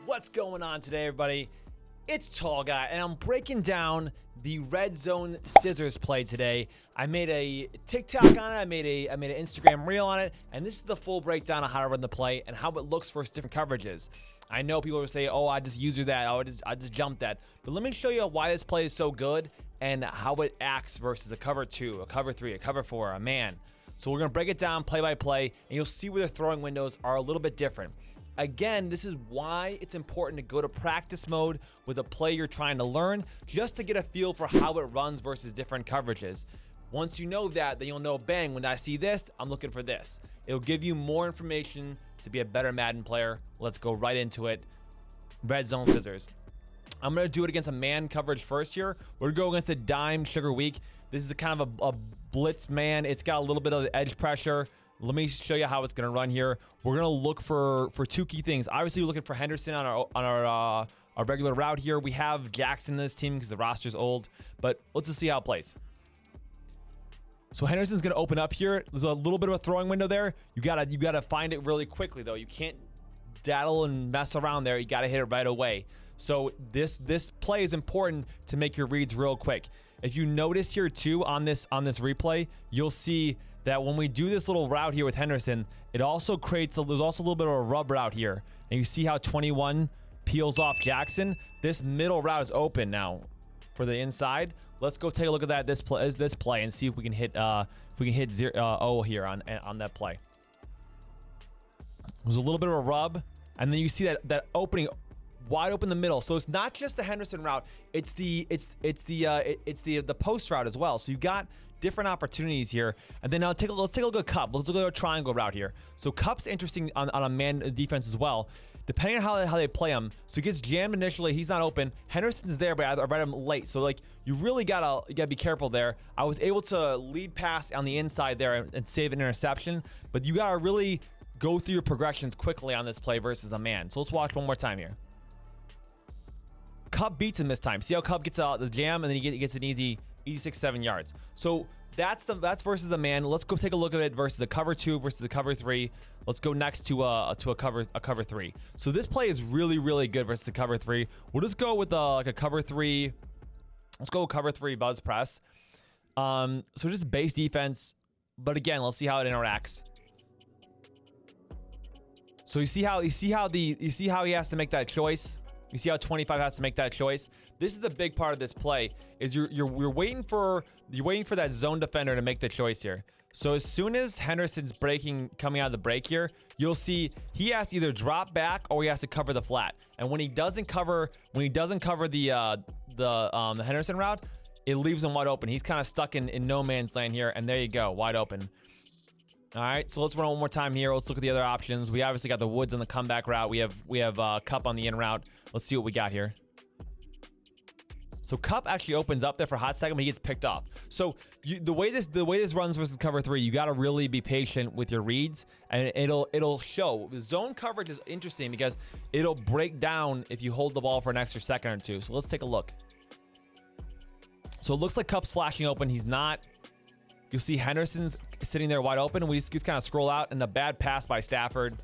What's going on today, everybody? It's Tall Guy, and I'm breaking down the Redzone Scissors play today. I made a TikTok on it, I made an Instagram reel on it, and this is the full breakdown of how to run the play and how it looks versus different coverages. I know people will say, "Oh, I just user that. Oh, I just jumped that." But let me show you why this play is so good and how it acts versus a cover 2, a cover 3, a cover 4, a man. So we're gonna break it down play by play, and you'll see where the throwing windows are a little bit different. Again, this is why it's important to go to practice mode with a play you're trying to learn, just to get a feel for how it runs versus different coverages. Once you know that, then you'll know, bang, when I see this, I'm looking for this. It'll give you more information to be a better Madden player. Let's go right into it. Redzone Scissors. I'm going to do it against a man coverage first here. We're going to go against the dime sugar weak. This is a kind of a blitz man. It's got a little bit of the edge pressure. Let me show you how it's going to run here. We're going to look for two key things. Obviously, we're looking for Henderson on our regular route here. We have Jackson in this team because the roster's old, but let's just see how it plays. So Henderson's going to open up here. There's a little bit of a throwing window there. You gotta find it really quickly though. You can't daddle and mess around there. You got to hit it right away. So this play is important to make your reads real quick. If you notice here too on this replay, you'll see that when we do this little route here with Henderson, it also creates there's also a little bit of a rub route here. And you see how 21 peels off Jackson. This middle route is open now for the inside. Let's go take a look at that this play and see if we can hit 0 here on that play. There's a little bit of a rub, and then you see that opening wide open in the middle. So it's not just the Henderson route, it's the post route as well. So you got different opportunities here. And then now let's take a look at Cup. Let's look at a triangle route here. So Cup's interesting on a man defense as well, depending on how they play him. So he gets jammed initially, he's not open. Henderson's there, but I read him late. So like you really gotta be careful there. I was able to lead pass on the inside there and save an interception, but you gotta really go through your progressions quickly on this play versus a man. So let's watch one more time here. Cup beats him this time. See how Cup gets out the jam, and then he gets an easy 6-7 yards. So that's versus the man. Let's go take a look at it versus a cover 2 versus a cover 3. Let's go next to a cover 3. So this play is really good versus a cover 3. We'll just go with like a cover 3. Let's go with cover 3 buzz press. So just base defense, but again, let's see how it interacts. So you see how he has to make that choice. You see how 25 has to make that choice. This is the big part of this play. Is you're waiting for that zone defender to make the choice here. So as soon as Henderson's coming out of the break here, you'll see he has to either drop back or he has to cover the flat. And when he doesn't cover the Henderson route, it leaves him wide open. He's kind of stuck in no man's land here, and there you go, wide open. All right, so let's run one more time here. Let's look at the other options. We obviously got the Woods on the comeback route. We have Cup on the in route. Let's see what we got here. So Cup actually opens up there for a hot second, but he gets picked off. So the way this runs versus cover 3, you got to really be patient with your reads, and it'll show. Zone coverage is interesting because it'll break down if you hold the ball for an extra second or two. So let's take a look. So it looks like Cup's flashing open. He's not. You'll see Henderson's sitting there wide open, and we just kind of scroll out, and a bad pass by Stafford,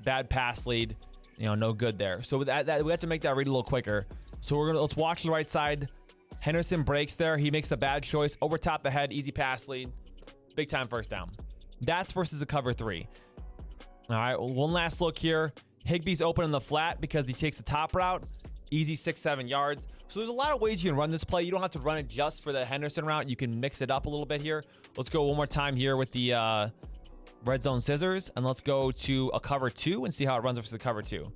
bad pass lead, no good there. So with that we have to make that read a little quicker. So let's watch the right side. Henderson breaks there. He makes the bad choice over top the head, easy pass lead, big time first down. That's versus a cover 3. All right, one last look here. Higbee's open in the flat because he takes the top route, easy 6-7 yards. So there's a lot of ways you can run this play. You don't have to run it just for the Henderson route. You can mix it up a little bit here. Let's go one more time here with the Redzone Scissors, and let's go to a cover 2 and see how it runs versus the cover 2.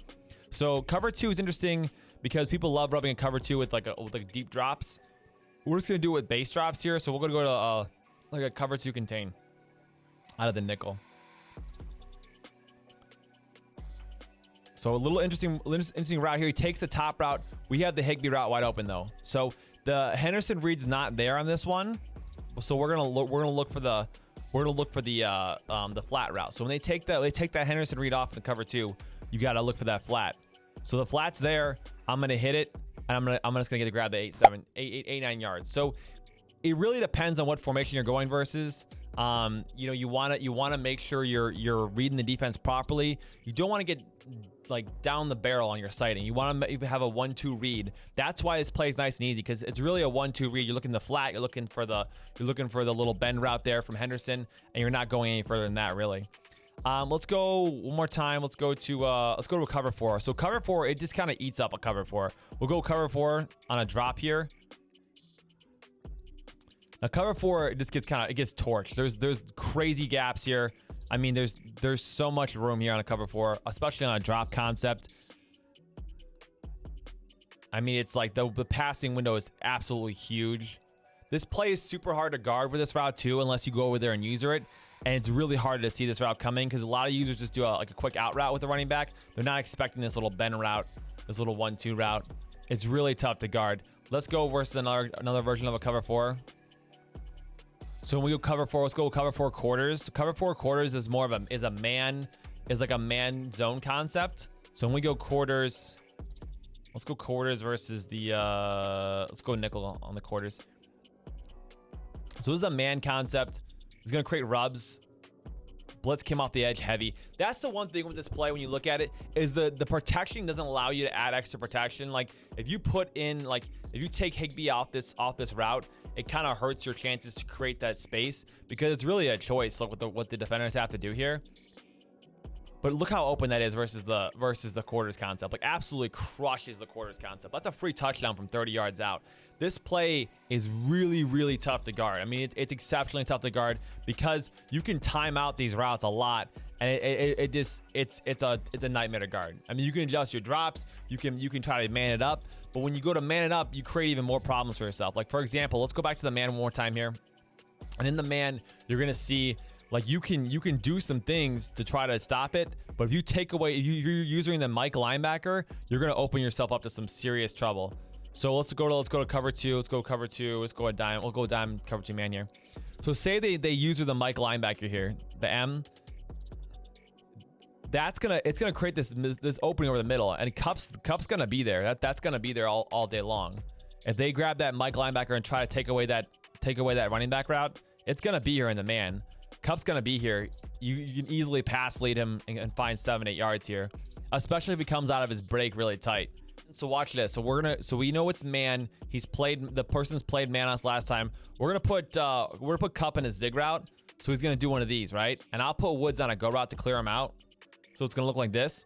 So cover 2 is interesting because people love rubbing a cover 2 with like deep drops. We're just gonna do it with base drops here. So we're gonna go to like a cover 2 contain out of the nickel. So a little interesting route here. He takes the top route. We have the Higbee route wide open though. So the Henderson read's not there on this one. So we're gonna look for the flat route. So when they take that Henderson read off in the cover 2, you gotta look for that flat. So the flat's there. I'm gonna hit it, and I'm just gonna get to grab the 8-9 yards. So it really depends on what formation you're going versus. You want to make sure you're reading the defense properly. You don't want to get down the barrel on your sight, and you want to have a 1-2 read. That's why this play is nice and easy, because it's really a 1-2 read. You're looking the flat, you're looking for the little bend route there from Henderson, and you're not going any further than that really. Let's go one more time. Let's go to a cover 4. So cover 4, it just kind of eats up a cover 4. We'll go cover 4 on a drop here. Now cover 4, it just gets torched. There's crazy gaps here. I mean, there's so much room here on a cover 4, especially on a drop concept. I mean, it's like the passing window is absolutely huge. This play is super hard to guard with this route too, unless you go over there and user it. And it's really hard to see this route coming, because a lot of users just do like a quick out route with the running back. They're not expecting this little bend route, this little 1-2 route. It's really tough to guard. Let's go versus another version of a cover 4. So when we go cover 4, let's go cover 4 quarters. Cover 4 quarters is more of a man zone concept. So when we go quarters, let's go quarters versus the let's go nickel on the quarters. So this is a man concept. He's gonna create rubs. Blitz came off the edge heavy. That's the one thing with this play when you look at it, is the protection doesn't allow you to add extra protection. Like if you put in, like if you take Higbee off this route, it kind of hurts your chances to create that space, because it's really a choice, like what the defenders have to do here. But look how open that is versus the quarters concept. Like absolutely crushes the quarters concept. That's a free touchdown from 30 yards out. This play is really, really tough to guard. I mean, it's exceptionally tough to guard, because you can time out these routes a lot, and it's a nightmare to guard. I mean, you can adjust your drops, you can try to man it up, but when you go to man it up, you create even more problems for yourself. Like for example, let's go back to the man one more time here. And in the man, you're gonna see, like you can do some things to try to stop it, but if you take away, you're using the Mike linebacker, you're gonna open yourself up to some serious trouble. So let's go to cover 2. Let's go cover 2. Let's go a dime. We'll go dime cover 2 man here. So say they use the Mike linebacker here, the M. It's gonna create this opening over the middle, and Cup's gonna be there. That's gonna be there all day long. If they grab that Mike linebacker and try to take away that running back route, it's gonna be here in the man. Cup's gonna be here. You can easily pass lead him and find 7-8 yards here, especially if he comes out of his break really tight. So watch this. So we know it's man. The person's played man us last time. We're gonna put Cup in a zig route. So he's gonna do one of these, right? And I'll put Woods on a go route to clear him out. So it's gonna look like this.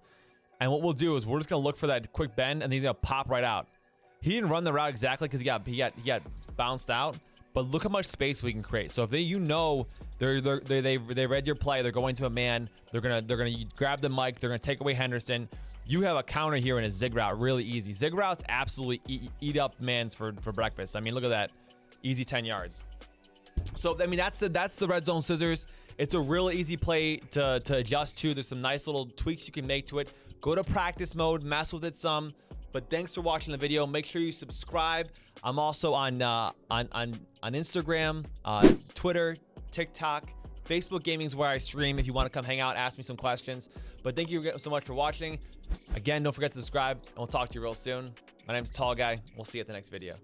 And what we'll do is we're just gonna look for that quick bend, and he's gonna pop right out. He didn't run the route exactly because he got bounced out. But look how much space we can create. So if they read your play, they're going to a man. They're gonna grab the Mike. They're gonna take away Henderson. You have a counter here in a zig route, really easy. Zig routes absolutely eat up mans for breakfast. I mean, look at that, easy 10 yards. So I mean, that's the red zone scissors. It's a real easy play to adjust to. There's some nice little tweaks you can make to it. Go to practice mode, mess with it some. But thanks for watching the video. Make sure you subscribe. I'm also on Instagram, Twitter, TikTok, Facebook Gaming is where I stream. If you want to come hang out, ask me some questions. But thank you so much for watching. Again, don't forget to subscribe, and we'll talk to you real soon. My name's Tall Guy. We'll see you at the next video.